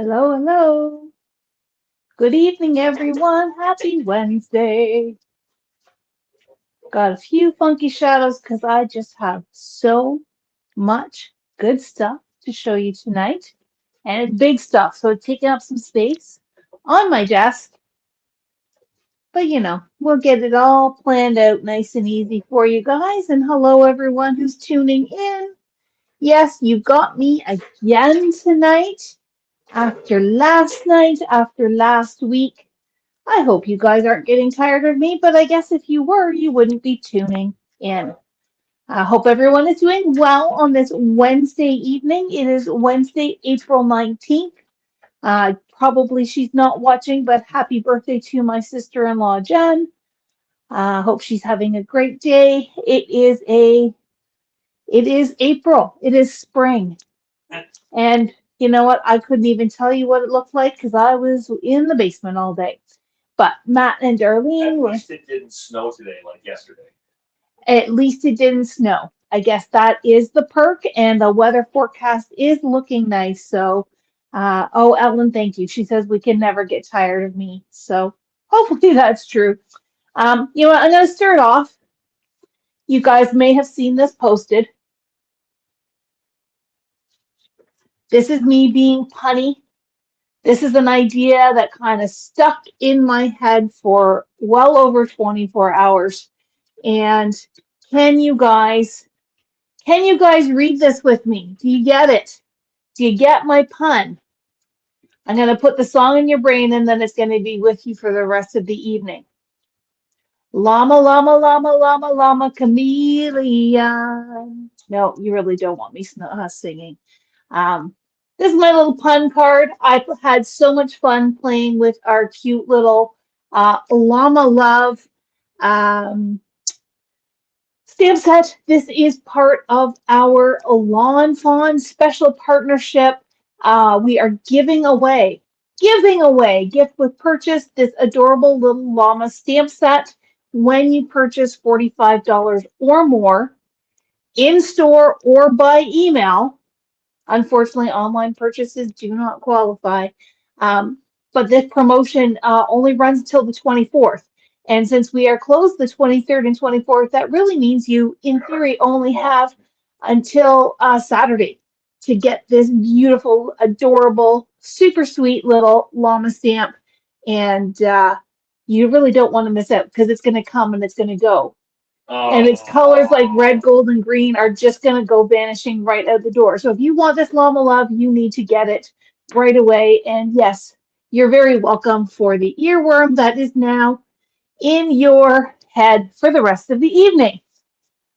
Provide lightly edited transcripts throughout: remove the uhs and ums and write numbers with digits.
Hello, hello. Good evening, everyone. Happy Wednesday. Got a few funky shadows because I just have so much good stuff to show you tonight. And it's big stuff, so it's taking up some space on my desk. But we'll get it all planned out nice and easy for you guys. And hello, everyone who's tuning in. Yes, you got me again tonight. After last night, after last week. I hope you guys aren't getting tired of me, but I guess if you were, you wouldn't be tuning in. I hope everyone is doing well on this Wednesday evening. It is Wednesday, April 19th. Probably she's not watching, but happy birthday to my sister-in-law, Jen. Hope she's having a great day. It is April. It is spring. And you know what? I couldn't even tell you what it looked like because I was in the basement all day. But Matt and Darlene At were. least it didn't snow today like yesterday. At least it didn't snow. I guess that is the perk, and the weather forecast is looking nice. So, oh, Ellen, thank you. She says we can never get tired of me. So, hopefully that's true. You know what? I'm going to start off. You guys may have seen this posted. This is me being punny. This is an idea that kind of stuck in my head for well over 24 hours. And can you guys Can you guys read this with me? Do you get it? Do you get my pun? I'm going to put the song in your brain and then it's going to be with you for the rest of the evening. Llama, llama, llama, llama, llama, chameleon. No, you really don't want me singing. Um, this is my little pun card. I've had so much fun playing with our cute little llama love. Um, Stamp set, this is part of our Lawn Fawn special partnership. We are giving away gift with purchase this adorable little llama stamp set when you purchase $45 or more in store or by email. Unfortunately, online purchases do not qualify. Um, but this promotion only runs until the 24th. And since we are closed the 23rd and 24th, that really means you, in theory, only have until Saturday to get this beautiful, adorable, super sweet little llama stamp. And you really don't want to miss out because it's going to come and it's going to go. And its colors like red, gold, and green are just going to go vanishing right out the door. So if you want this llama love, you need to get it right away. And yes, you're very welcome for the earworm that is now in your head for the rest of the evening.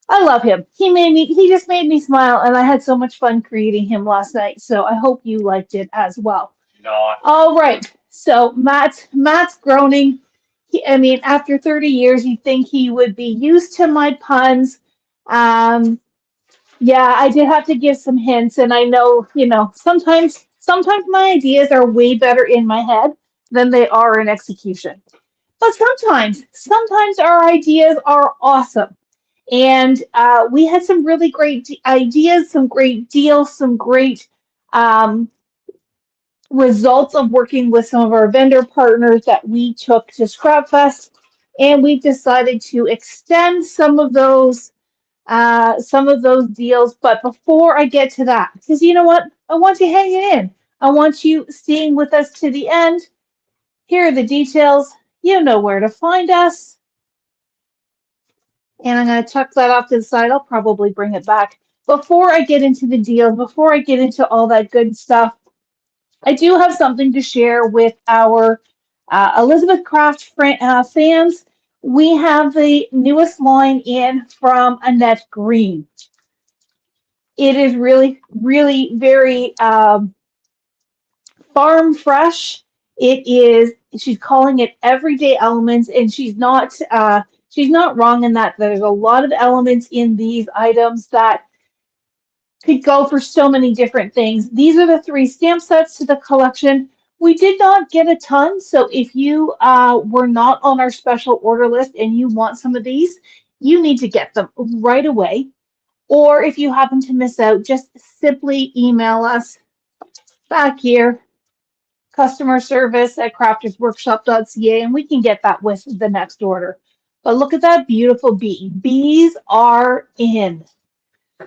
I love him. He just made me smile, and I had so much fun creating him last night. So I hope you liked it as well. Not. All right. So Matt's groaning. I mean, after 30 years, you'd think he would be used to my puns. Um, yeah, I did have to give some hints, and I know, sometimes my ideas are way better in my head than they are in execution. But sometimes our ideas are awesome. And we had some really great ideas, some great deals, some great um, results of working with some of our vendor partners that we took to ScrapFest, and we decided to extend some of those deals. But before I get to that, because you know what, I want you hanging in. I want you staying with us to the end. Here are the details. You know where to find us. And I'm going to tuck that off to the side. I'll probably bring it back. Before I get into the deals, before I get into all that good stuff, I do have something to share with our Elizabeth Craft fans. We have the newest line in from Annette Green. It is really, really very farm fresh. It is. She's calling it everyday elements, and she's not wrong in that. There's a lot of elements in these items that could go for so many different things. These are the 3 stamp sets to the collection. We did not get a ton, so if you were not on our special order list and you want some of these, you need to get them right away. Or if you happen to miss out, just simply email us back here customer service at craftersworkshop.ca, and we can get that with the next order. But look at that beautiful bee. Bees are in.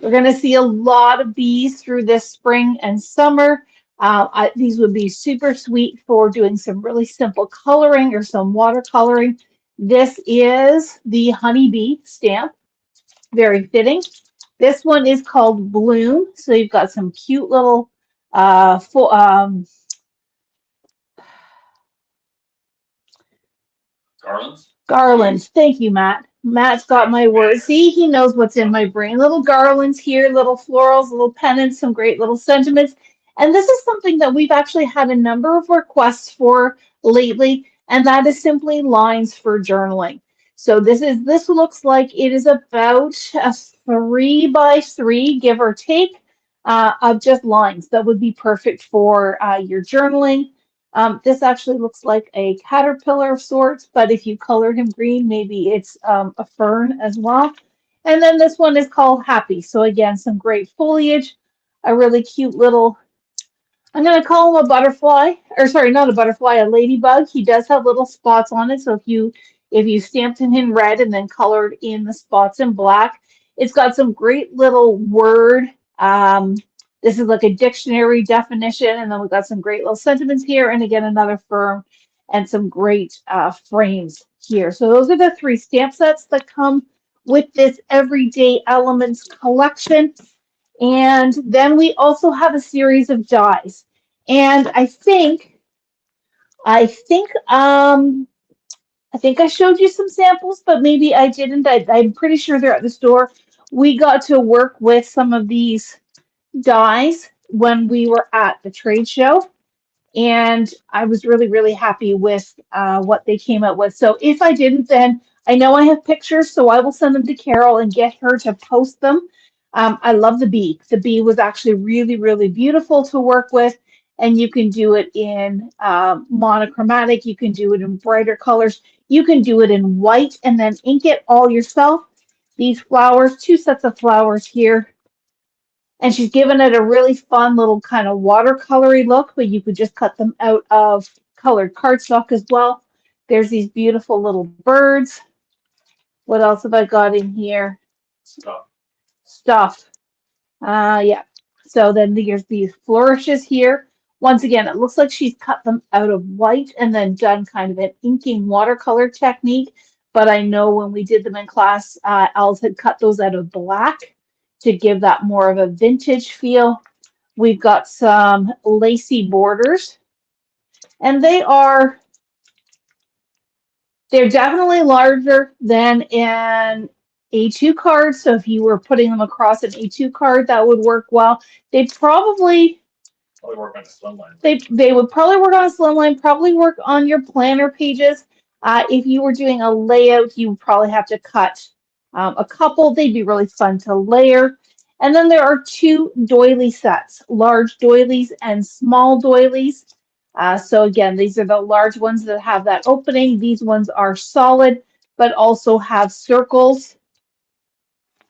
We're going to see a lot of bees through this spring and summer. These would be super sweet for doing some really simple coloring or some watercoloring. This is the honeybee stamp, very fitting. This one is called Bloom, so you've got some cute little Garlands? garlands. Thank you, Matt. Matt's got my word. See, he knows what's in my brain. Little garlands here, little florals, little pennants, some great little sentiments. And this is something that we've actually had a number of requests for lately, and that is simply lines for journaling. So this looks like it is about a 3 by 3, give or take, of just lines that would be perfect for your journaling. This actually looks like a caterpillar of sorts, but if you colored him green, maybe it's a fern as well. And then this one is called Happy. So again, some great foliage, a really cute little, I'm going to call him a butterfly, or sorry, not a butterfly, a ladybug. He does have little spots on it. So if you stamped him in red and then colored in the spots in black, it's got some great little word. This is like a dictionary definition, and then we've got some great little sentiments here, and again, another firm and some great frames here. So those are the 3 stamp sets that come with this Everyday Elements collection. And then we also have a series of dies. And I think I showed you some samples, but maybe I didn't. I'm pretty sure they're at the store. We got to work with some of these dies when we were at the trade show, and I was really, really happy with what they came up with. So if I didn't, then I know I have pictures, so I will send them to Carol and get her to post them. I love the bee. The bee was actually really, really beautiful to work with, and you can do it in monochromatic. You can do it in brighter colors. You can do it in white and then ink it all yourself. These flowers, 2 sets of flowers here. And she's given it a really fun little kind of watercolory look, but you could just cut them out of colored cardstock as well. There's these beautiful little birds. What else have I got in here? Stuff. Yeah. So then there's these flourishes here. Once again, it looks like she's cut them out of white and then done kind of an inking watercolor technique. But I know when we did them in class, Els had cut those out of black to give that more of a vintage feel. We've got some lacy borders, and they're definitely larger than an A2 card. So if you were putting them across an A2 card, that would work well. They'd probably work on a slimline. They would probably work on a slimline, probably work on your planner pages. If you were doing a layout, you would probably have to cut a couple. They'd be really fun to layer. And then there are 2 doily sets, large doilies and small doilies. So again, these are the large ones that have that opening. These ones are solid, but also have circles.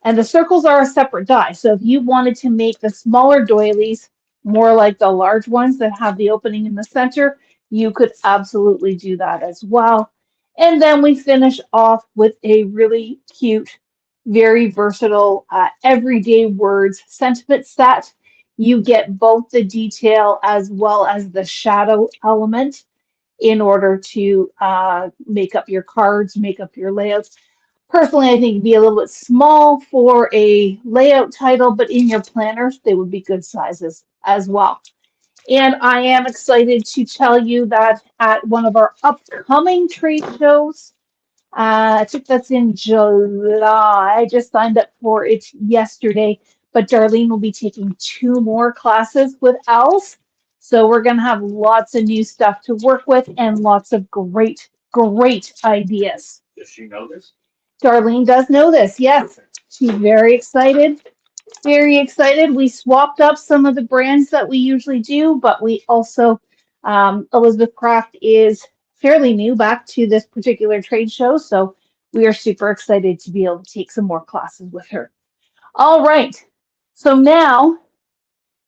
And the circles are a separate die. So if you wanted to make the smaller doilies more like the large ones that have the opening in the center, you could absolutely do that as well. And then we finish off with a really cute, very versatile everyday words sentiment set. You get both the detail as well as the shadow element in order to make up your cards, make up your layouts. Personally, I think it'd be a little bit small for a layout title, but in your planners, they would be good sizes as well. And I am excited to tell you that at one of our upcoming trade shows, I think that's in July. I just signed up for it yesterday, but Darlene will be taking 2 more classes with Els. So we're going to have lots of new stuff to work with and lots of great, great ideas. Does she know this? Darlene does know this, yes. She's very excited. Very excited. We swapped up some of the brands that we usually do, but we also, Elizabeth Craft is fairly new back to this particular trade show, so we are super excited to be able to take some more classes with her. All right, so now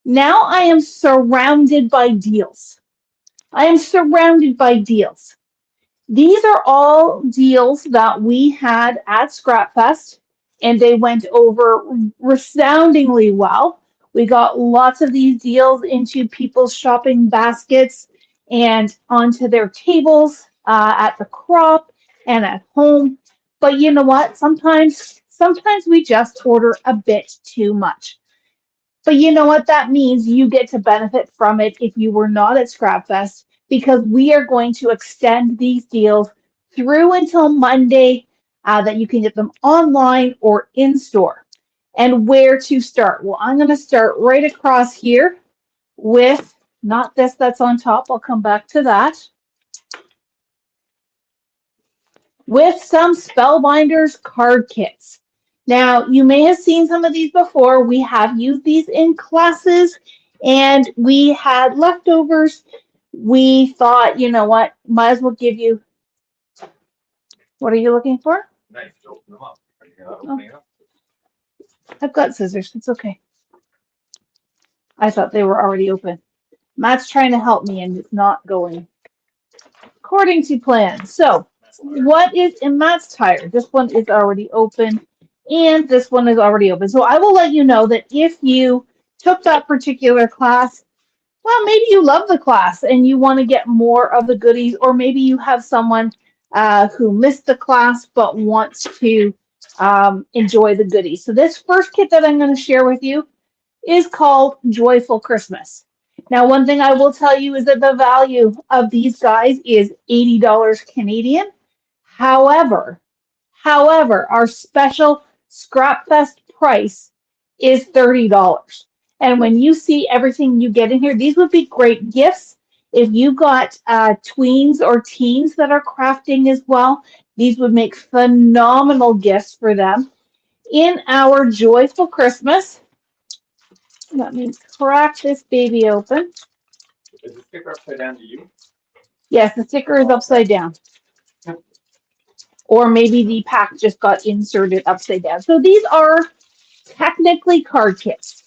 I am surrounded by deals. I am surrounded by deals. These are all deals that we had at ScrapFest, and they went over resoundingly well. We got lots of these deals into people's shopping baskets and onto their tables at the crop and at home. But you know what? Sometimes we just order a bit too much. But you know what that means? You get to benefit from it if you were not at ScrapFest because we are going to extend these deals through until Monday that you can get them online or in store. And where to start? Well, I'm going to start right across here with not this that's on top. I'll come back to that. With some Spellbinders card kits. Now, you may have seen some of these before. We have used these in classes and we had leftovers. We thought, you know what, might as well give you, what are you looking for? Nice to open them up. Are you not Oh, opening up? I've got scissors. It's okay. I thought they were already open. Matt's trying to help me and it's not going according to plan. So, what is in Matt's tire? This one is already open, and this one is already open. So I will let you know that if you took that particular class, well, maybe you love the class and you want to get more of the goodies, or maybe you have someone who missed the class but wants to enjoy the goodies. So this first kit that I'm going to share with you is called Joyful Christmas. Now, one thing I will tell you is that the value of these guys is $80 Canadian. However, our special ScrapFest price is $30. And when you see everything you get in here, these would be great gifts. If you got tweens or teens that are crafting as well, these would make phenomenal gifts for them. In our Joyful Christmas, let me crack this baby open. Is the sticker upside down to you? Yes, the sticker is upside down. Or maybe the pack just got inserted upside down. So these are technically card kits.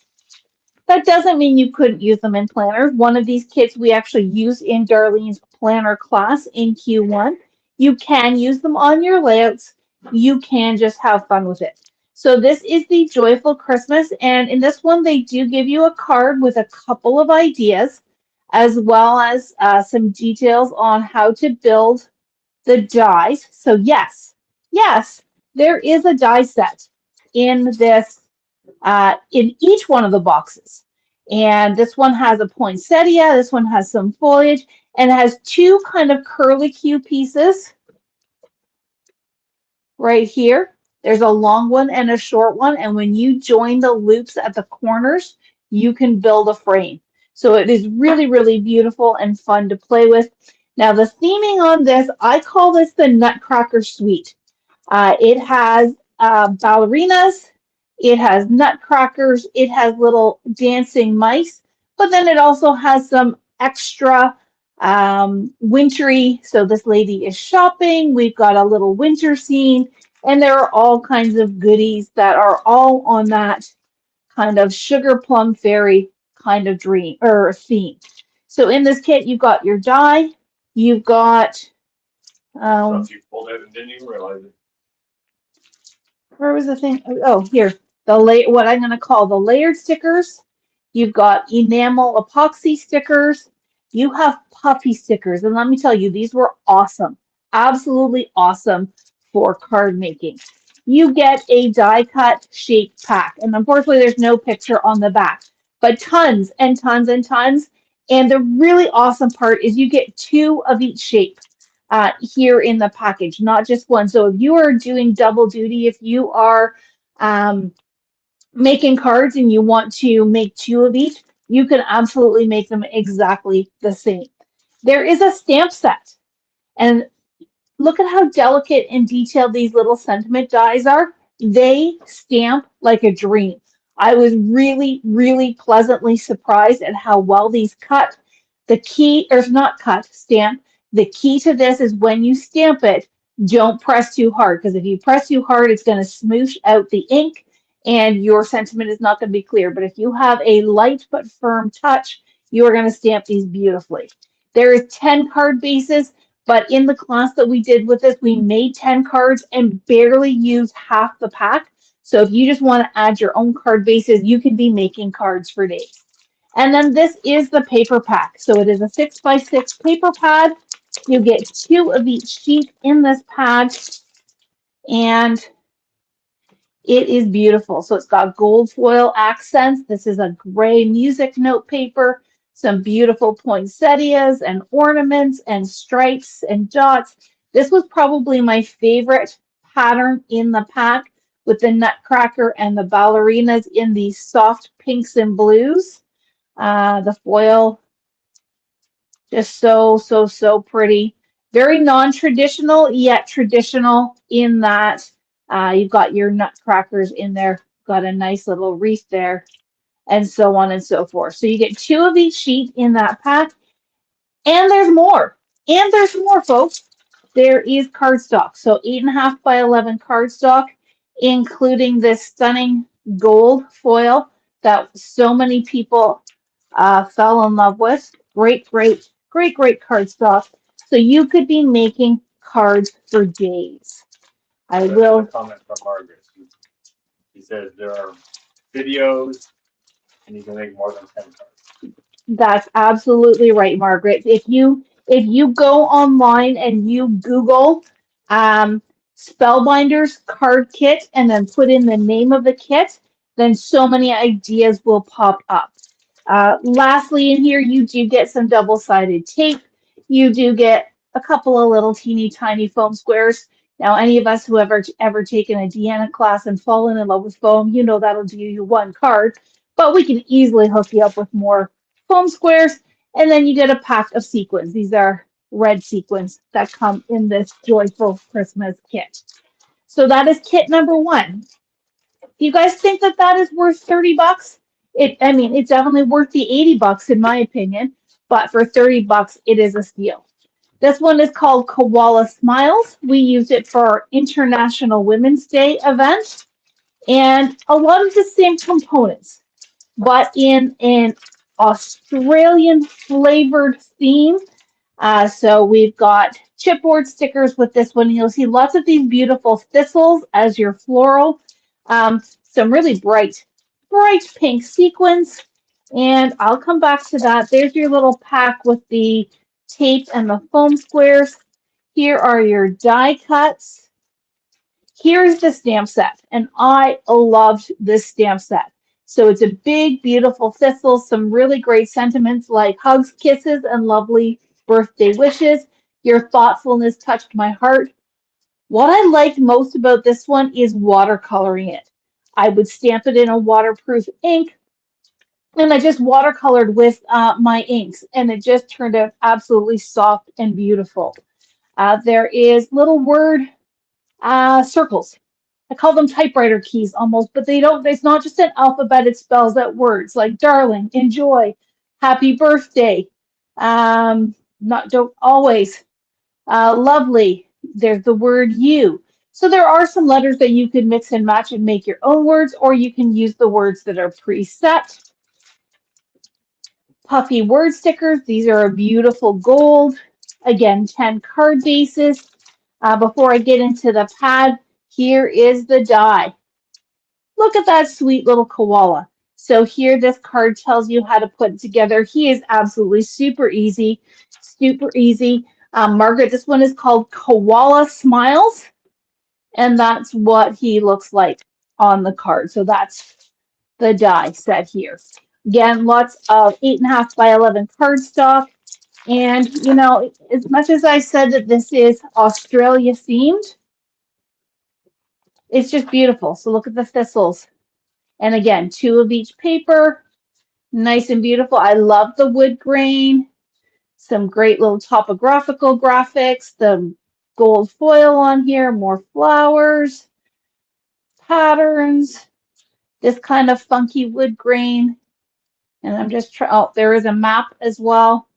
That doesn't mean you couldn't use them in planners. One of these kits we actually use in Darlene's planner class in Q1. You can use them on your layouts. You can just have fun with it. So this is the Joyful Christmas, and in this one they do give you a card with a couple of ideas, as well as some details on how to build the dies. So yes, there is a die set in this, in each one of the boxes. And this one has a poinsettia, this one has some foliage, and it has two kind of curlicue pieces right here. There's a long one and a short one, and when you join the loops at the corners, you can build a frame. So it is really, really beautiful and fun to play with. Now the theming on this, I call this the Nutcracker Suite. It has ballerinas, it has nutcrackers, it has little dancing mice, but then it also has some extra wintry. So this lady is shopping, we've got a little winter scene, and there are all kinds of goodies that are all on that kind of sugar plum fairy kind of dream or theme. So in this kit, you've got your die, you've got Stuff you pulled out and didn't even realize it. where was the thing? Oh, here. What I'm going to call the layered stickers. You've got enamel epoxy stickers. You have puffy stickers. And let me tell you, these were awesome. Absolutely awesome for card making. You get a die cut shape pack. And unfortunately, there's no picture on the back, but tons and tons and tons. And the really awesome part is you get two of each shape. Here in the package, not just one. So if you are doing double duty, if you are making cards and you want to make two of each, you can absolutely make them exactly the same. There is a stamp set, and look at how delicate and detailed these little sentiment dies are. They stamp like a dream. I was really, really pleasantly surprised at how well these cut. The key, or not cut, stamp. The key to this is when you stamp it, don't press too hard, because if you press too hard, it's going to smoosh out the ink and your sentiment is not going to be clear. But if you have a light but firm touch, you are going to stamp these beautifully. There is 10 card bases, but in the class that we did with this, we made 10 cards and barely used half the pack. So if you just want to add your own card bases, you can be making cards for days. And then this is the paper pack. So it is a 6x6 paper pad. You get 2 of each sheet in this pad, and it is beautiful. So it's got gold foil accents. This is a gray music note paper, some beautiful poinsettias and ornaments and stripes and dots. This was probably my favorite pattern in the pack, with the nutcracker and the ballerinas in these soft pinks and blues. The foil, just so pretty. Very non-traditional, yet traditional in that you've got your nutcrackers in there, got a nice little wreath there, and so on and so forth. So you get 2 of each sheet in that pack, and there's more. And there's more, folks. There is cardstock. So 8.5 by 11 cardstock, including this stunning gold foil that so many people fell in love with. Great cardstock. So you could be making cards for days. I will. A comment from Margaret. She says there are videos and you can make more than 10 cards. That's absolutely right, Margaret. If you go online and you Google Spellbinders card kit and then put in the name of the kit, then so many ideas will pop up. Lastly, in here, you do get some double-sided tape. You do get a couple of little teeny tiny foam squares. Now, any of us who ever taken a Deanna class and fallen in love with foam, you know that'll do you one card, but we can easily hook you up with more foam squares, and then you get a pack of sequins. These are red sequins that come in this joyful Christmas kit. So that is kit number 1. Do you guys think that that is worth 30 bucks? I mean, it's definitely worth the 80 bucks in my opinion, but for 30 bucks, it is a steal. This one is called Koala Smiles. We used it for our International Women's Day event, and a lot of the same components, but in an Australian flavored theme. So we've got chipboard stickers with this one. You'll see lots of these beautiful thistles as your floral. Some really bright pink sequins. And I'll come back to that. There's your little pack with the tape and the foam squares. Here are your die cuts. Here's the stamp set, and I loved this stamp set. So it's a big, beautiful thistle, some really great sentiments like hugs, kisses, and lovely birthday wishes. Your thoughtfulness touched my heart. What I liked most about this one is watercoloring it. I would stamp it in a waterproof ink, and I just watercolored with my inks, and it just turned out absolutely soft and beautiful. There is little word circles. I call them typewriter keys almost, but they don't, it's not just an alphabet, it spells out words like darling, enjoy, happy birthday, don't always, lovely. There's the word you. So there are some letters that you can mix and match and make your own words, or you can use the words that are preset. Puffy word stickers. These are a beautiful gold. Again, 10 card bases. Before I get into the pad, here is the die. Look at that sweet little koala. So here this card tells you how to put it together. He is absolutely super easy, super easy. Margaret, this one is called Koala Smiles, and that's what he looks like on the card. So that's the die set here. Again, lots of 8.5 by 11 cardstock. And, you know, as much as I said that this is Australia themed, it's just beautiful. So look at the thistles. And again, 2 of each paper, nice and beautiful. I love the wood grain, some great little topographical graphics, the gold foil on here, more flowers, patterns, this kind of funky wood grain. And I'm just trying, oh, there is a map as well.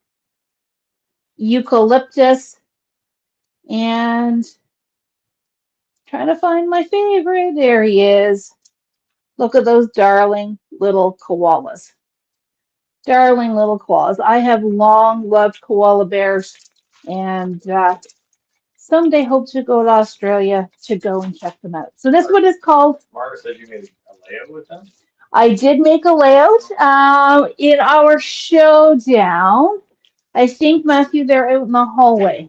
Eucalyptus, and trying to find my favorite. There he is. Look at those darling little koalas. Darling little koalas. I have long loved koala bears, and someday hope to go to Australia to go and check them out. So this one is called. Mara said you made a layout with them? I did make a layout in our showdown. I think, Matthew, they're out in the hallway.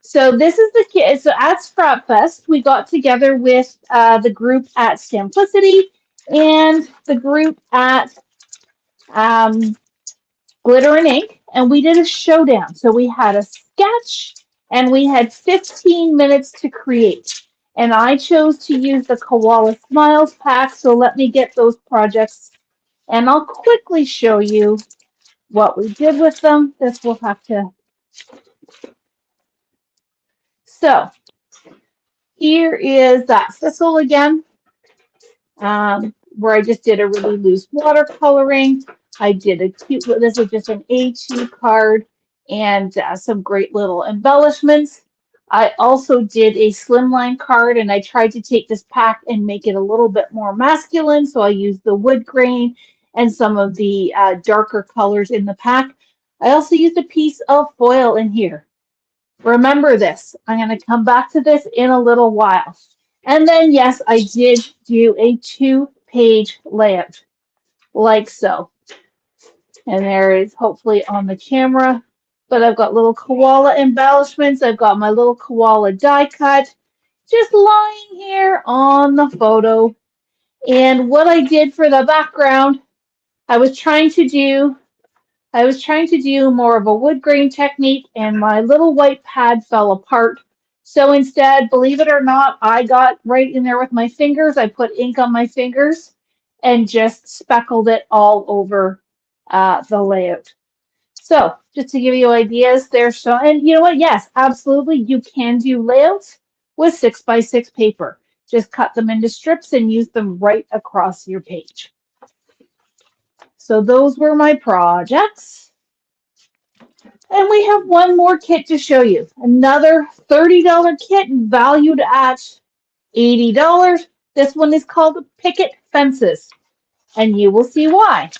So this is the kid. So at ScrapFest, we got together with the group at Simplicity and the group at Glitter and Ink, and we did a showdown. So we had a sketch, and we had 15 minutes to create. And I chose to use the Koala Smiles pack. So let me get those projects, and I'll quickly show you what we did with them. This will have to. So here is that thistle again, where I just did a really loose watercoloring. I did a cute, this is just an A2 card and some great little embellishments. I also did a slimline card, and I tried to take this pack and make it a little bit more masculine. So I used the wood grain and some of the darker colors in the pack. I also used a piece of foil in here. Remember this. I'm going to come back to this in a little while. And then, yes, I did do a 2-page layout, like so. And there is hopefully on the camera. But I've got little koala embellishments. I've got my little koala die cut just lying here on the photo. And what I did for the background, I was trying to do more of a wood grain technique, and my little white pad fell apart. So instead, believe it or not, I got right in there with my fingers. I put ink on my fingers and just speckled it all over the layout. So just to give you ideas, there's so, and you know what? Yes, absolutely, you can do layouts with 6x6 paper. Just cut them into strips and use them right across your page. So those were my projects. And we have one more kit to show you. Another $30 kit valued at $80. This one is called Picket Fences. And you will see why.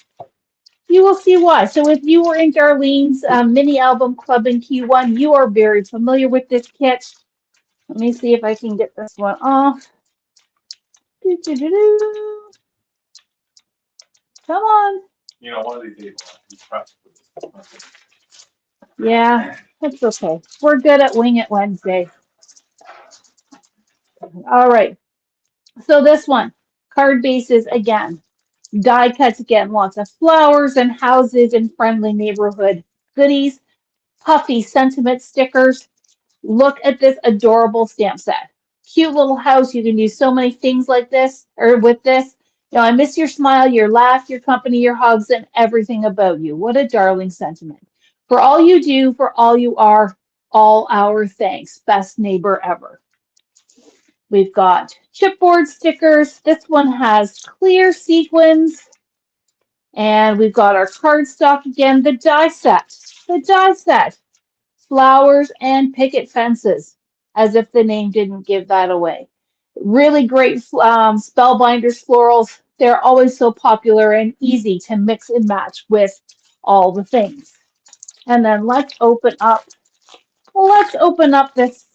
You will see why. So if you were in Darlene's mini album club in Q1, you are very familiar with this kit. Let me see if I can get this one off. Doo-doo-doo-doo. Come on. You know, one of these days, Yeah, that's okay. We're good at Wing It Wednesday. All right. So this one, card bases again. Die cuts again, lots of flowers and houses and friendly neighborhood goodies. Puffy sentiment stickers. Look at this adorable stamp set. Cute little house. You can do so many things like this or with this. You know, I miss your smile, your laugh, your company, your hugs, and everything about you. What a darling sentiment. For all you do, for all you are, all our thanks. Best neighbor ever. We've got chipboard stickers. This one has clear sequins. And we've got our cardstock again, the die set. The die set. Flowers and picket fences, as if the name didn't give that away. Really great spellbinders florals. They're always so popular and easy to mix and match with all the things. And then let's open up this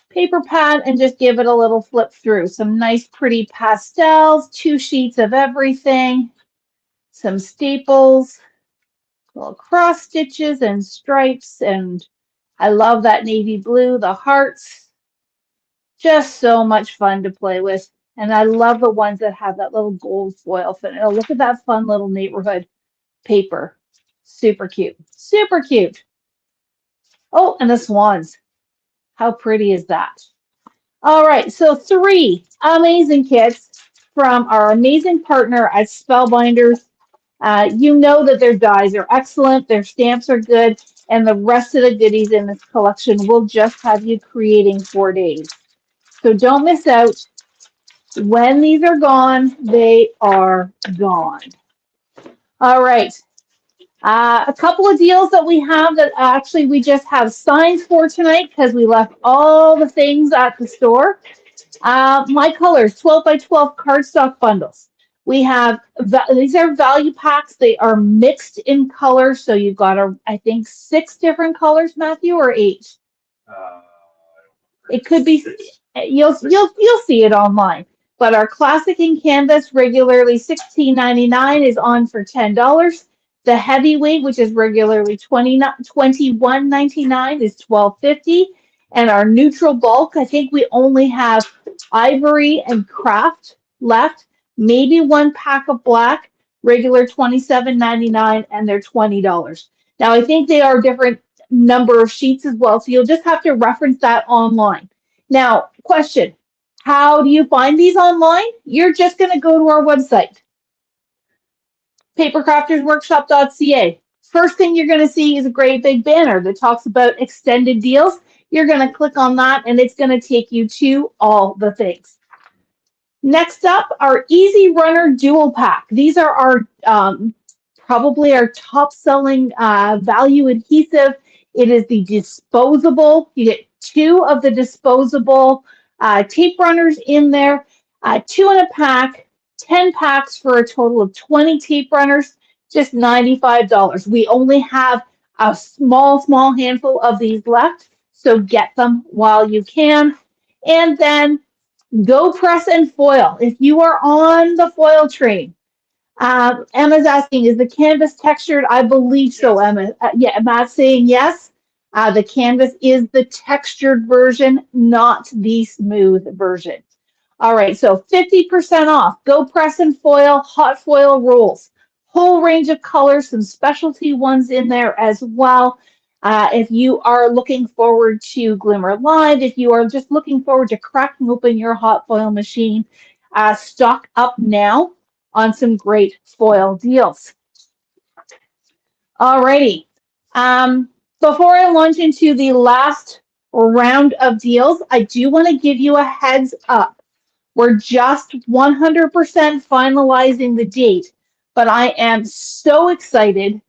paper pad and just give it a little flip through. Some nice pretty pastels, 2 sheets of everything, some staples, little cross stitches and stripes, and I love that navy blue, the hearts. Just so much fun to play with. And I love the ones that have that little gold foil finish. Oh, look at that fun little neighborhood paper. Super cute. Super cute. Oh, and the swans. How pretty is that? All right, so 3 amazing kits from our amazing partner at Spellbinders. You know that their dies are excellent, their stamps are good, and the rest of the goodies in this collection will just have you creating 4 days. So don't miss out. When these are gone, they are gone. All right. A couple of deals that we have that actually we just have signs for tonight because we left all the things at the store. My colors, 12 by 12 cardstock bundles. We have, these are value packs. They are mixed in color. So you've got, I think, 6 different colors, Matthew, or 8? Uh, It could be, six. you'll see it online. But our classic in canvas, regularly $16.99, is on for $10. The heavyweight, which is regularly $21.99, is $12.50. And our neutral bulk, I think we only have ivory and craft left. Maybe one pack of black, regular $27.99, and they're $20. Now I think they are different number of sheets as well, so you'll just have to reference that online. Now, question, how do you find these online? You're just going to go to our website, papercraftersworkshop.ca. First thing you're going to see is a great big banner that talks about extended deals. You're going to click on that and it's going to take you to all the things. Next up, our Easy Runner Dual Pack. These are our probably our top selling value adhesive. It is the disposable. You get 2 of the disposable tape runners in there, 2 in a pack, 10 packs for a total of 20 tape runners, just $95. We only have a small handful of these left, so get them while you can. And then go press and foil. If you are on the foil train, Emma's asking, is the canvas textured? I believe so, Emma. Yeah, Matt's saying yes. The canvas is the textured version, not the smooth version. All right, so 50% off. Go press and foil, hot foil rolls. Whole range of colors, some specialty ones in there as well. If you are looking forward to Glimmer Live, if you are just looking forward to cracking open your hot foil machine, stock up now on some great foil deals. Alrighty. Before I launch into the last round of deals, I do want to give you a heads up. We're just 100% finalizing the date, but I am so excited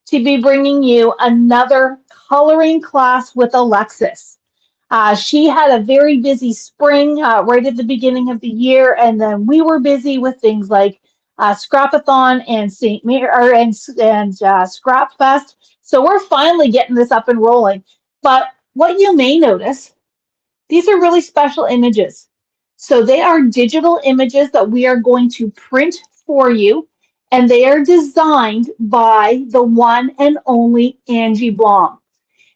to be bringing you another coloring class with Alexis. She had a very busy spring right at the beginning of the year, and then we were busy with things like Scrapathon and St. Mary and ScrapFest. So we're finally getting this up and rolling. But what you may notice, these are really special images. So they are digital images that we are going to print for you, and they are designed by the one and only Angie Blom.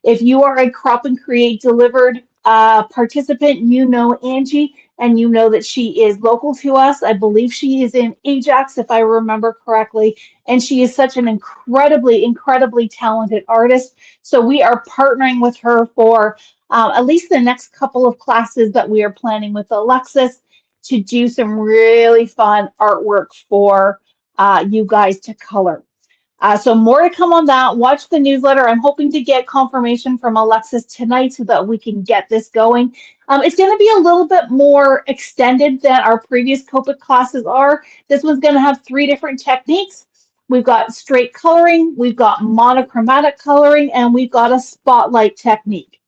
If you are a Crop and Create Delivered participant, you know Angie, and you know that she is local to us. I believe she is in Ajax, if I remember correctly, and she is such an incredibly talented artist. So we are partnering with her for at least the next couple of classes that we are planning with Alexis to do some really fun artwork for you guys to color. So more to come on that. Watch the newsletter. I'm hoping to get confirmation from Alexis tonight so that we can get this going. It's going to be a little bit more extended than our previous Copic classes are. This one's going to have 3 different techniques. We've got straight coloring, we've got monochromatic coloring, and we've got a spotlight technique.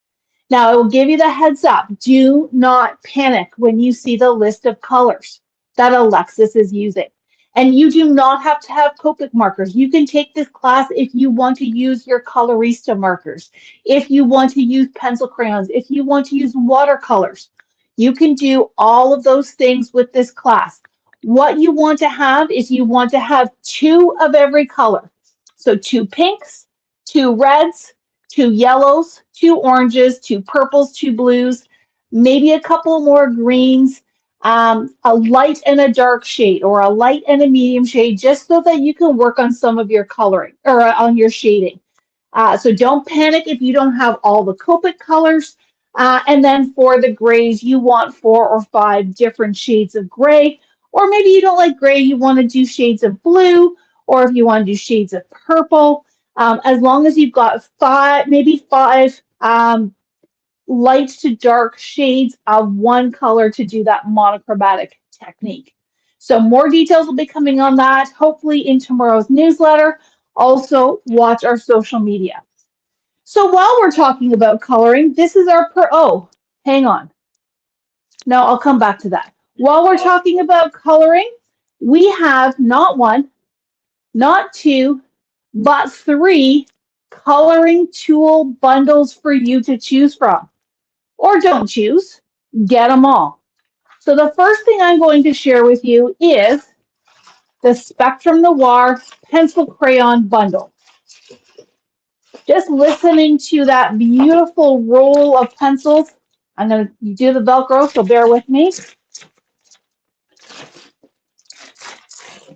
Now, I will give you the heads up. Do not panic when you see the list of colors that Alexis is using. And you do not have to have Copic markers. You can take this class if you want to use your colorista markers, if you want to use pencil crayons, if you want to use watercolors. You can do all of those things with this class. What you want to have is you want to have 2 of every color. So 2 pinks, 2 reds, 2 yellows, 2 oranges, 2 purples, 2 blues, maybe a couple more greens, a light and a dark shade, or a light and a medium shade, just so that you can work on some of your coloring or on your shading. So don't panic if you don't have all the Copic colors. And then for the grays, you want 4 or 5 different shades of gray, or maybe you don't like gray, you want to do shades of blue, or if you want to do shades of purple. As long as you've got 5, maybe 5 light to dark shades of one color to do that monochromatic technique. So more details will be coming on that, hopefully in tomorrow's newsletter. Also, watch our social media. So while we're talking about coloring, this is our hang on. No, I'll come back to that. While we're talking about coloring, we have not one, not two, but three coloring tool bundles for you to choose from. Or don't choose, get them all. So the first thing I'm going to share with you is the Spectrum Noir Pencil Crayon Bundle. Just listening to that beautiful roll of pencils, I'm going to do the Velcro, so bear with me.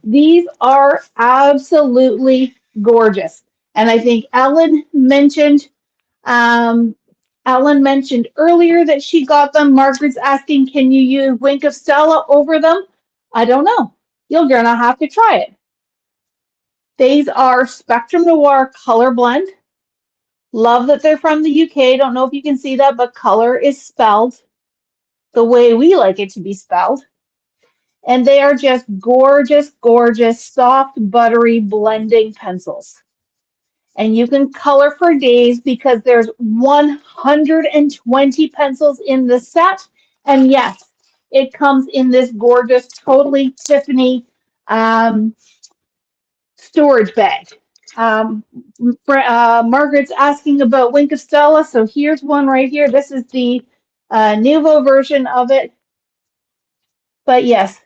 These are absolutely gorgeous. And I think um, Ellen mentioned earlier that she got them. Margaret's asking, can you use Wink of Stella over them? I don't know. You're going to have to try it. These are Spectrum Noir Color Blend. Love that they're from the UK. Don't know if you can see that, but color is spelled the way we like it to be spelled. And they are just gorgeous, gorgeous, soft, buttery blending pencils. And you can color for days because there's 120 pencils in the set. And yes, it comes in this gorgeous, totally Tiffany storage bag. Margaret's asking about Wink of Stella, so here's one right here. This is the Nouveau version of it. But yes,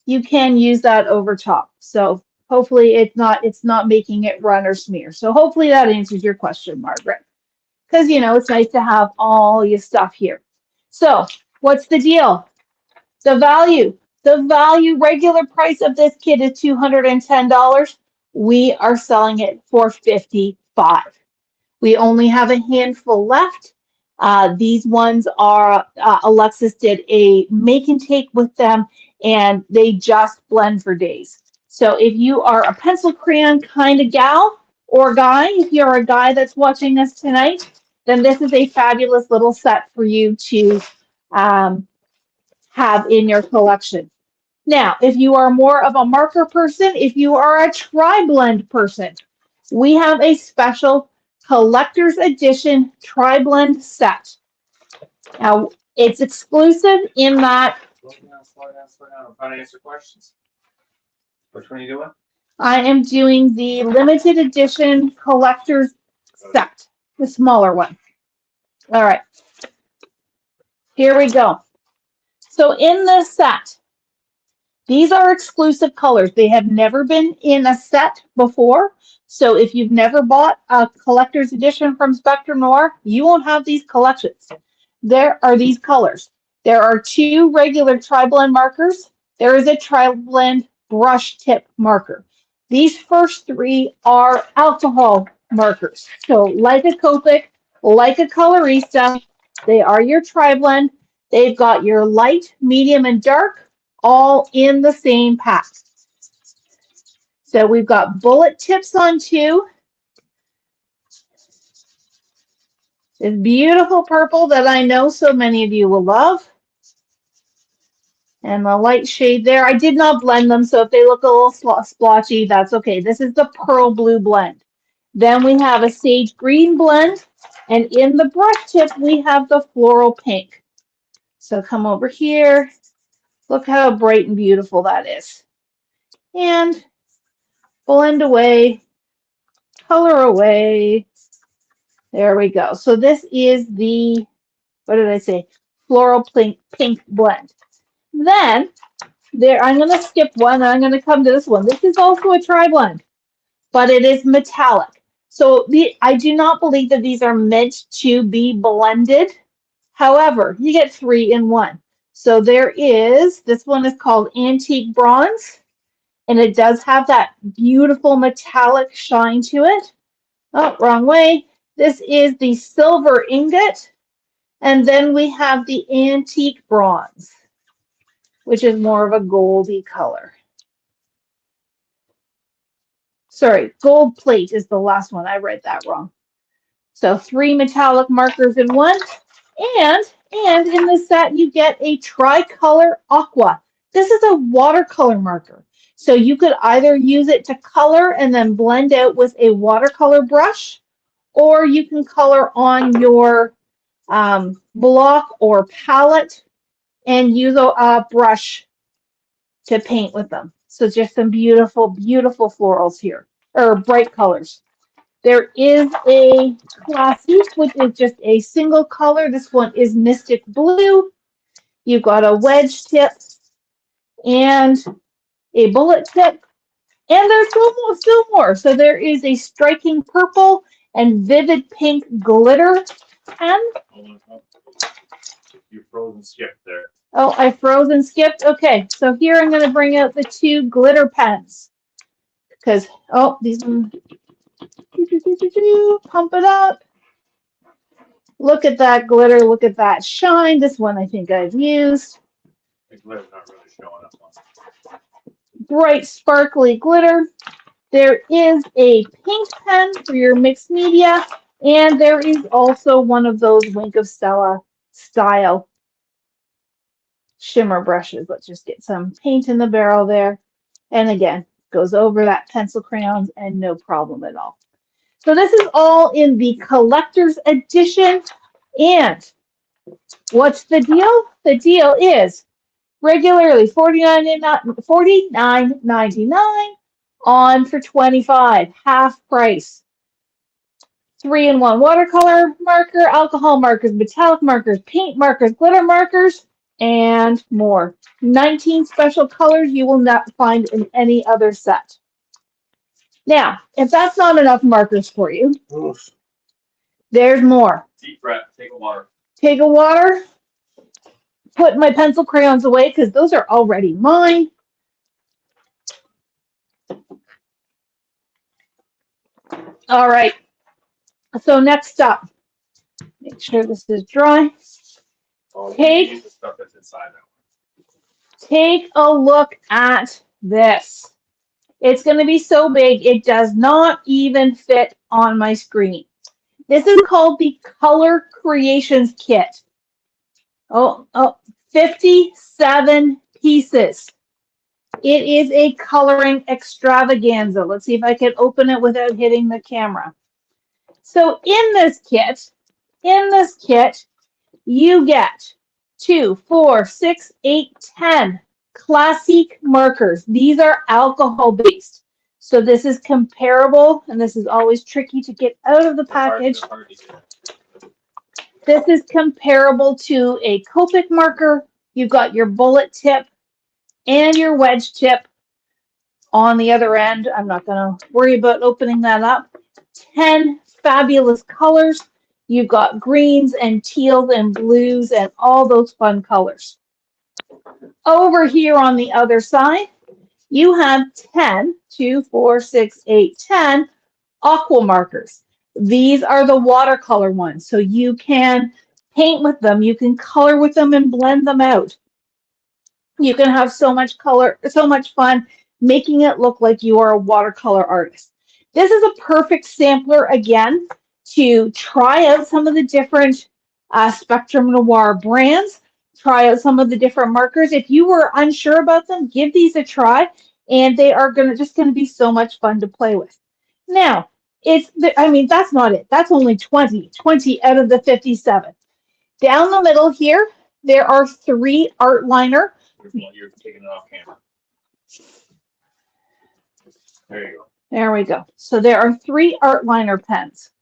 you can use that over top. So hopefully it's not making it run or smear. So hopefully that answers your question, Margaret. Because it's nice to have all your stuff here. So what's the deal? The value. The value regular price of this kit is $210. We are selling it for $55. We only have a handful left. These ones are, Alexis did a make and take with them, and they just blend for days. So if you are a pencil crayon kind of gal or guy, if you're a guy that's watching us tonight, then this is a fabulous little set for you to have in your collection. Now, if you are more of a marker person, if you are a tri-blend person, we have a special collector's edition tri-blend set. Now, it's exclusive in that Slow down. I'm trying to answer questions. Which one are you doing? I am doing the limited edition collector's set, the smaller one. All right, here we go. So in this set, these are exclusive colors. They have never been in a set before. So if you've never bought a collector's edition from Spectrum Noir, you won't have these collections. There are these colors. There are two regular tri-blend markers. There is a tri-blend brush tip marker. These first three are alcohol markers. So like a Copic, like a Colorista, they are your tri-blend. They've got your light, medium, and dark all in the same pack. So we've got bullet tips on two. This beautiful purple that I know so many of you will love. And the light shade there. I did not blend them, so if they look a little splotchy, that's okay. This is the pearl blue blend. Then we have a sage green blend. And in the brush tip, we have the floral pink. So come over here. Look how bright and beautiful that is. And blend away, color away. There we go. So this is the, what did I say? Floral pink blend. Then there, I'm going to skip one and I'm going to come to this one. This is also a tri-blend, but it is metallic. So I do not believe that these are meant to be blended. However, you get 3 in 1. So there is, this one is called Antique Bronze, and it does have that beautiful metallic shine to it. Oh, wrong way. This is the silver ingot, and then we have the antique bronze, which is more of a goldy color. Sorry, gold plate is the last one. I read that wrong. So 3 metallic markers in one, and in this set you get a tricolor aqua. This is a watercolor marker. So you could either use it to color and then blend out with a watercolor brush, or you can color on your block or palette and use a brush to paint with them. So just some beautiful, beautiful florals here, or bright colors. There is a classic, which is just a single color. This one is Mystic Blue. You've got a wedge tip and a bullet tip. And there's still more. So there is a striking purple and vivid pink glitter pen. You froze and skipped there. Oh, I froze and skipped. Okay, so here I'm going to bring out the two glitter pens. Because, oh, these ones, pump it up. Look at that glitter. Look at that shine. This one I think I've used. The glitter's not really showing up on. Bright, sparkly glitter. There is a pink pen for your mixed media. And there is also one of those Wink of Stella style shimmer brushes. Let's just get some paint in the barrel there. And again, goes over that pencil crayons and no problem at all. So this is all in the collector's edition. And what's the deal? The deal is regularly $49.99 on for $25, half price. 3-in-1 watercolor marker, alcohol markers, metallic markers, paint markers, glitter markers, and more. 19 special colors you will not find in any other set. Now, if that's not enough markers for you, there's more. Deep breath, take a water. Take a water, put my pencil crayons away because those are already mine. All right, so next up, make sure this is dry. Oh, Take the stuff that's inside that one. Take a look at this. It's going to be so big, it does not even fit on my screen. This is called the Color Creations Kit. 57 pieces. It is a coloring extravaganza. Let's see if I can open it without hitting the camera. So in this kit, you get 2, 4, 6, 8, 10 classic markers. These are alcohol based. So this is comparable, and this is always tricky to get out of the package. This is comparable to a Copic marker. You've got your bullet tip and your wedge tip on the other end. I'm not going to worry about opening that up. 10 fabulous colors. You've got greens and teals and blues and all those fun colors. Over here on the other side, you have 10, 2, 4, 6, 8, 10 aqua markers. These are the watercolor ones, so you can paint with them, you can color with them and blend them out. You can have so much color, so much fun making it look like you are a watercolor artist. This is a perfect sampler, again, to try out some of the different Spectrum Noir brands, try out some of the different markers. If you were unsure about them, give these a try, and they are just going to be so much fun to play with. Now, that's not it. That's only 20 out of the 57. Down the middle here, there are 3 art liner. You're taking it off camera. There you go. There we go. So there are 3 art liner pens.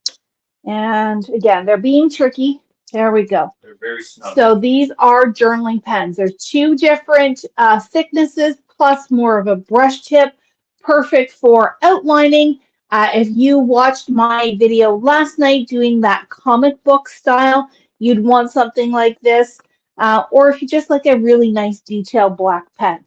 And again, they're being tricky. There we go. They're very snug. So these are journaling pens. There's 2 different thicknesses plus more of a brush tip. Perfect for outlining. If you watched my video last night doing that comic book style, you'd want something like this. Or if you just like a really nice detailed black pen.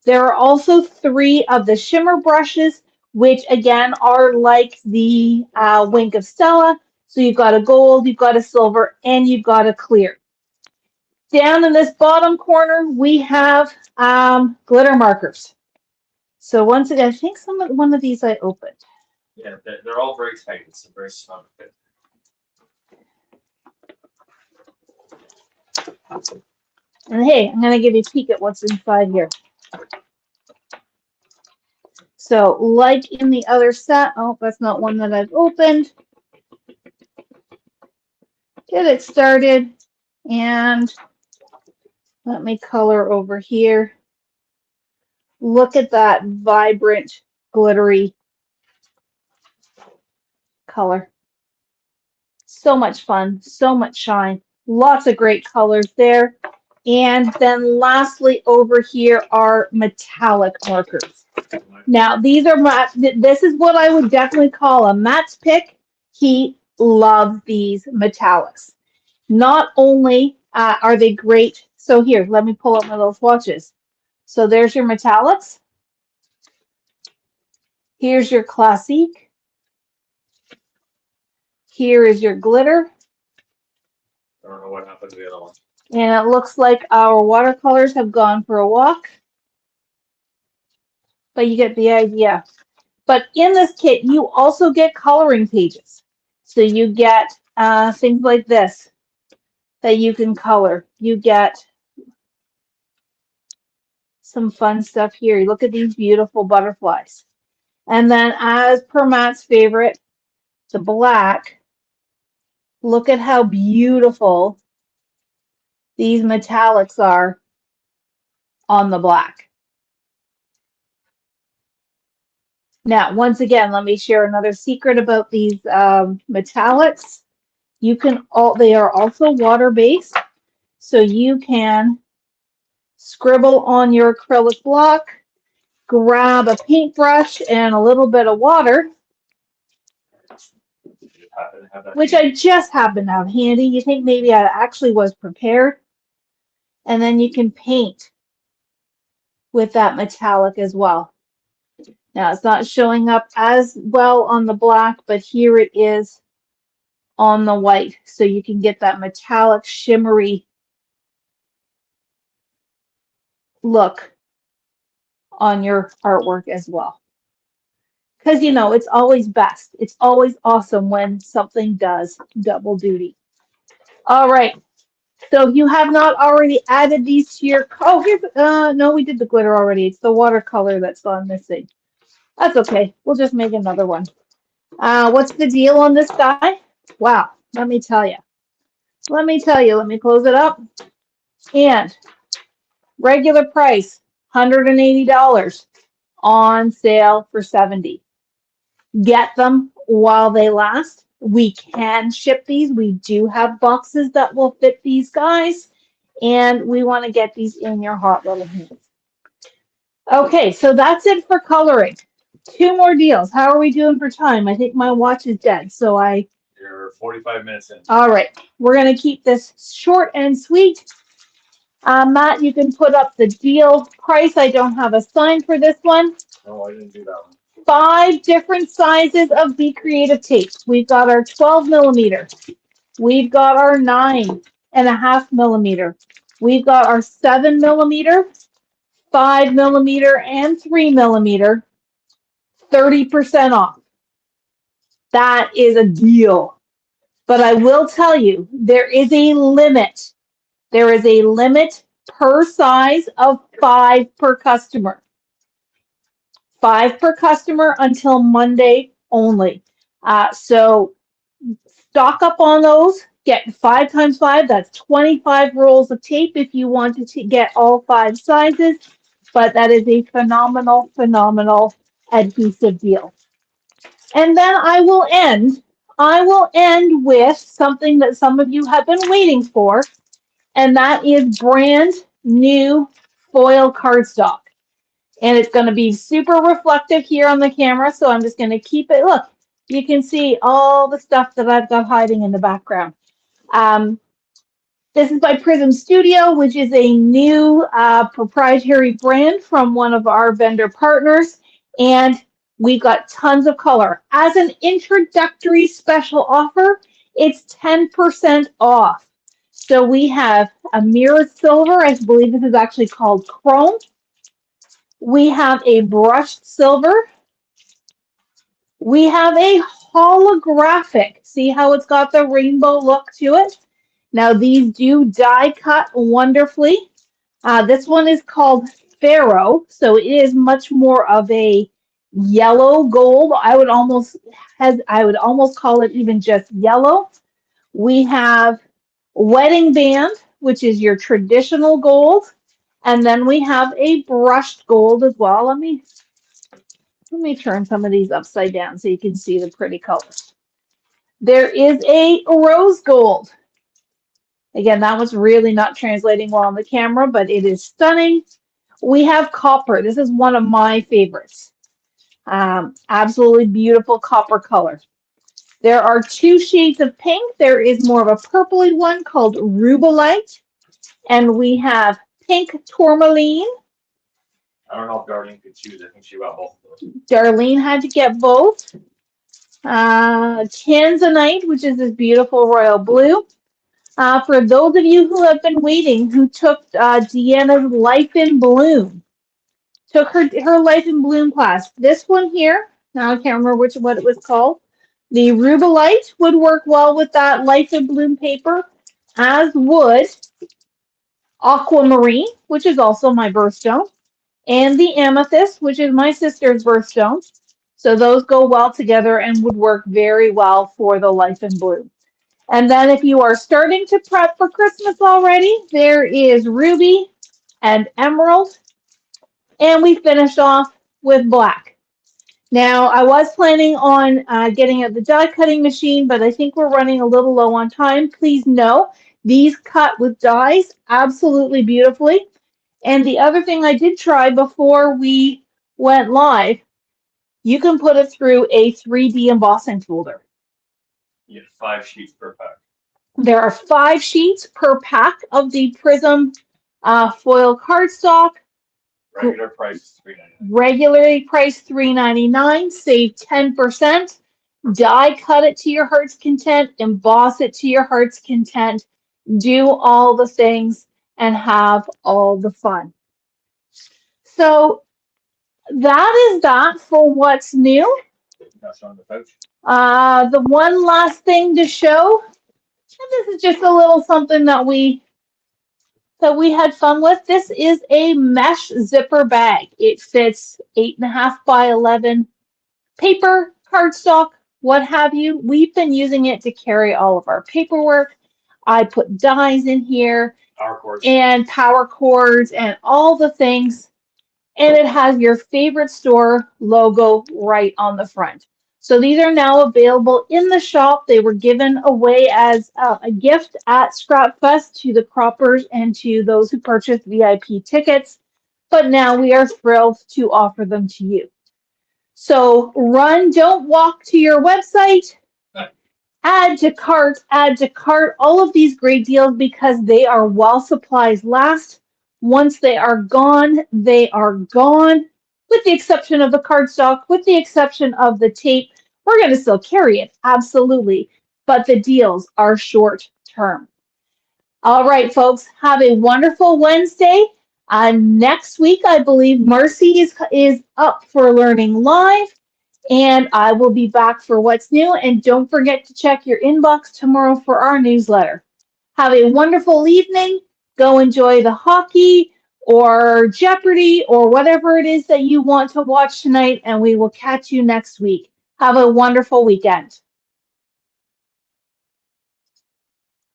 There are also 3 of the shimmer brushes, which again are like the Wink of Stella. So you've got a gold, you've got a silver, and you've got a clear. Down in this bottom corner, we have glitter markers. So once again, I think one of these I opened. Yeah, they're all very tight. It's a very snug fit. And hey, I'm going to give you a peek at what's inside here. So like in the other set, oh, that's not one that I've opened. Get it started, and let me color over here. Look at that vibrant, glittery color. So much fun, so much shine. Lots of great colors there. And then lastly, over here are metallic markers. Now, these are this is what I would definitely call a Matt's pick. He loves these metallics. Not only are they great, so here, let me pull up my little swatches. So there's your metallics. Here's your classique. Here is your glitter. I don't know what happened to the other one. And it looks like our watercolors have gone for a walk. But you get the idea. But in this kit, you also get coloring pages. So you get things like this that you can color. You get some fun stuff here. Look at these beautiful butterflies. And then as per Matt's favorite, the black, look at how beautiful these metallics are on the black. Now, once again, let me share another secret about these metallics. You can they are also water-based, so you can scribble on your acrylic block, grab a paintbrush and a little bit of water, which I just happen to have handy. You think maybe I actually was prepared. And then you can paint with that metallic as well. Now, it's not showing up as well on the black, but here it is on the white. So you can get that metallic shimmery look on your artwork as well. Because, you know, it's always best. It's always awesome when something does double duty. All right. So if you have not already added these to your, oh, here's, no, we did the glitter already. It's the watercolor that's gone missing. That's okay. We'll just make another one. What's the deal on this guy? Wow. Let me tell you. Let me close it up. And regular price, $180, on sale for $70. Get them while they last. We can ship these. We do have boxes that will fit these guys, and we want to get these in your hot little hands. Okay, so that's it for coloring. 2 more deals. How are we doing for time? I think my watch is dead, so You're 45 minutes in. All right, we're going to keep this short and sweet. Matt, you can put up the deal price. I don't have a sign for this one. No, I didn't do that one. 5 different sizes of Be Creative tapes. We've got our 12 millimeter. We've got our 9.5 millimeter. We've got our 7 millimeter, 5 millimeter, and 3 millimeter. 30% off. That is a deal. But I will tell you, there is a limit. There is a limit per size of 5 per customer. 5 per customer until Monday only. So stock up on those. Get 5 times 5. That's 25 rolls of tape if you wanted to get all 5 sizes. But that is a phenomenal, phenomenal adhesive deal. And then I will end with something that some of you have been waiting for, and that is brand new foil cardstock. And it's going to be super reflective here on the camera, so I'm just going to keep it. Look, you can see all the stuff that I've got hiding in the background. This is by Prism Studio, which is a new proprietary brand from one of our vendor partners. And we've got tons of color. As an introductory special offer, it's 10% off. So we have a mirrored silver. I believe this is actually called chrome. We have a brushed silver. We have a holographic. See how it's got the rainbow look to it? Now these do die cut wonderfully. This one is called Pharaoh, so it is much more of a yellow gold. I would almost call it even just yellow. We have Wedding Band, which is your traditional gold, And then we have a brushed gold as well. Let me turn some of these upside down so you can see the pretty colors. There is a rose gold. Again, that was really not translating well on the camera, but it is stunning. We have copper. This is one of my favorites. Absolutely beautiful copper color. There are two shades of pink. There is more of a purpley one called Rubelite, and we have pink tourmaline. I don't know if Darlene could choose. I think she got both of those. Darlene had to get both. Tanzanite, which is this beautiful royal blue. For those of you who have been waiting, who took Deanna's Life in Bloom, took her Life in Bloom class. This one here, now I can't remember what it was called. The Rubelite would work well with that Life in Bloom paper, as would Aquamarine, which is also my birthstone, and the Amethyst, which is my sister's birthstone. So those go well together and would work very well for the Life in Bloom. And then if you are starting to prep for Christmas already, there is Ruby and Emerald. And we finished off with black. Now, I was planning on getting at the die cutting machine, but I think we're running a little low on time. Please know, these cut with dies absolutely beautifully. And the other thing I did try before we went live, you can put it through a 3D embossing folder. You get 5 sheets per pack. There are 5 sheets per pack of the Prism foil cardstock. Regular price is $3.99. Regularly priced $3.99. Save 10%. Die cut it to your heart's content. Emboss it to your heart's content. Do all the things and have all the fun. So that is that for what's new. That's on the pouch. The one last thing to show, and this is just a little something that we had fun with. This is a mesh zipper bag. It fits 8.5 by 11 paper, cardstock, what have you. We've been using it to carry all of our paperwork. I put dies in here and power cords and all the things. And it has your favorite store logo right on the front. So these are now available in the shop. They were given away as a gift at ScrapFest to the croppers and to those who purchased VIP tickets. But now we are thrilled to offer them to you. So run, don't walk to your website. Add to cart, all of these great deals because they are while supplies last. Once they are gone, they are gone. With the exception of the cardstock, with the exception of the tape, we're going to still carry it, absolutely. But the deals are short term. All right, folks, have a wonderful Wednesday. Next week, I believe Marcy is up for Learning Live. And I will be back for what's new. And don't forget to check your inbox tomorrow for our newsletter. Have a wonderful evening. Go enjoy the hockey or Jeopardy or whatever it is that you want to watch tonight. And we will catch you next week. Have a wonderful weekend.